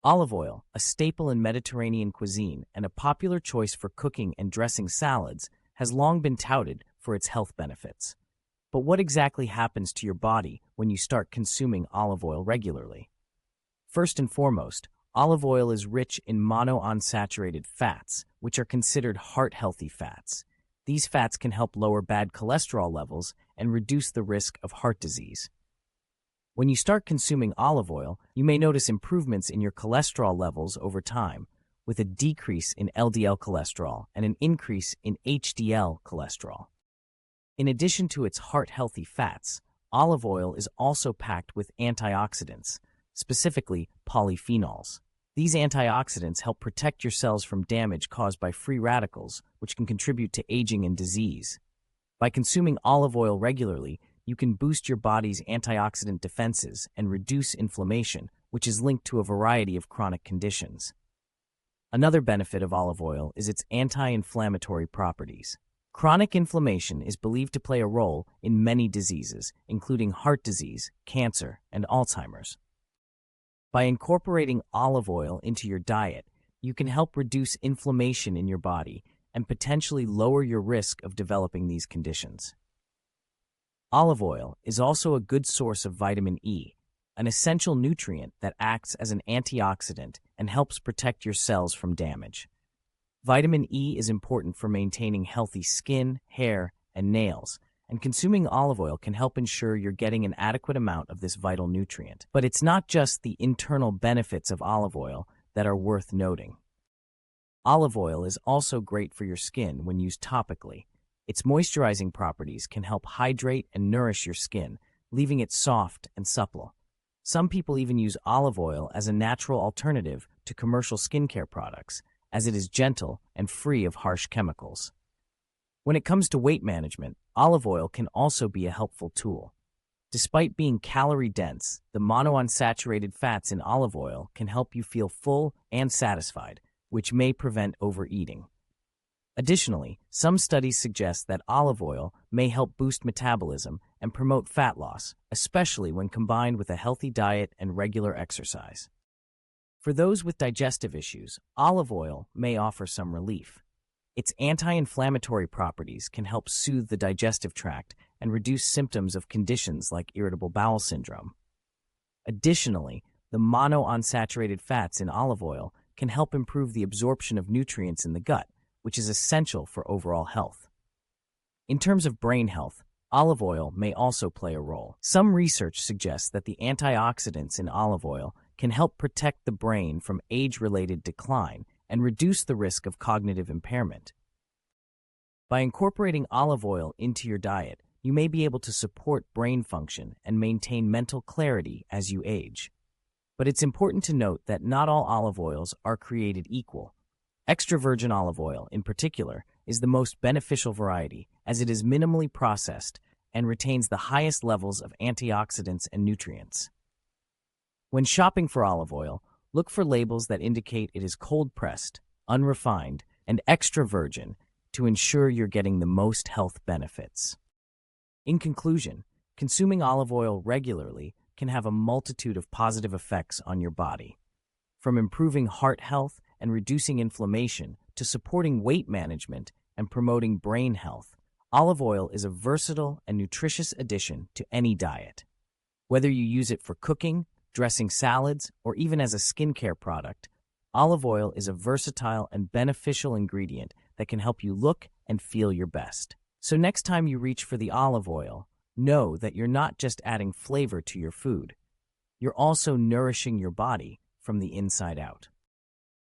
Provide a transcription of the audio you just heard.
Olive oil, a staple in Mediterranean cuisine and a popular choice for cooking and dressing salads, has long been touted for its health benefits. But what exactly happens to your body when you start consuming olive oil regularly? First and foremost, olive oil is rich in monounsaturated fats, which are considered heart-healthy fats. These fats can help lower bad cholesterol levels and reduce the risk of heart disease. When you start consuming olive oil, you may notice improvements in your cholesterol levels over time, with a decrease in LDL cholesterol and an increase in HDL cholesterol. In addition to its heart-healthy fats, olive oil is also packed with antioxidants, specifically polyphenols. These antioxidants help protect your cells from damage caused by free radicals, which can contribute to aging and disease. By consuming olive oil regularly, you can boost your body's antioxidant defenses and reduce inflammation, which is linked to a variety of chronic conditions. Another benefit of olive oil is its anti-inflammatory properties. Chronic inflammation is believed to play a role in many diseases, including heart disease, cancer, and Alzheimer's. By incorporating olive oil into your diet, you can help reduce inflammation in your body and potentially lower your risk of developing these conditions. Olive oil is also a good source of vitamin E, an essential nutrient that acts as an antioxidant and helps protect your cells from damage. Vitamin E is important for maintaining healthy skin, hair, and nails, and consuming olive oil can help ensure you're getting an adequate amount of this vital nutrient. But it's not just the internal benefits of olive oil that are worth noting. Olive oil is also great for your skin when used topically. Its moisturizing properties can help hydrate and nourish your skin, leaving it soft and supple. Some people even use olive oil as a natural alternative to commercial skincare products, as it is gentle and free of harsh chemicals. When it comes to weight management, olive oil can also be a helpful tool. Despite being calorie-dense, the monounsaturated fats in olive oil can help you feel full and satisfied, which may prevent overeating. Additionally, some studies suggest that olive oil may help boost metabolism and promote fat loss, especially when combined with a healthy diet and regular exercise. For those with digestive issues, olive oil may offer some relief. Its anti-inflammatory properties can help soothe the digestive tract and reduce symptoms of conditions like irritable bowel syndrome. Additionally, the monounsaturated fats in olive oil can help improve the absorption of nutrients in the gut, which is essential for overall health. In terms of brain health, olive oil may also play a role. Some research suggests that the antioxidants in olive oil can help protect the brain from age-related decline and reduce the risk of cognitive impairment. By incorporating olive oil into your diet, you may be able to support brain function and maintain mental clarity as you age. But it's important to note that not all olive oils are created equal. Extra virgin olive oil, in particular, is the most beneficial variety as it is minimally processed and retains the highest levels of antioxidants and nutrients. When shopping for olive oil, look for labels that indicate it is cold-pressed, unrefined, and extra virgin to ensure you're getting the most health benefits. In conclusion, consuming olive oil regularly can have a multitude of positive effects on your body. From improving heart health and reducing inflammation to supporting weight management and promoting brain health, olive oil is a versatile and nutritious addition to any diet. Whether you use it for cooking, dressing salads, or even as a skincare product, olive oil is a versatile and beneficial ingredient that can help you look and feel your best. So next time you reach for the olive oil, know that you're not just adding flavor to your food, you're also nourishing your body from the inside out.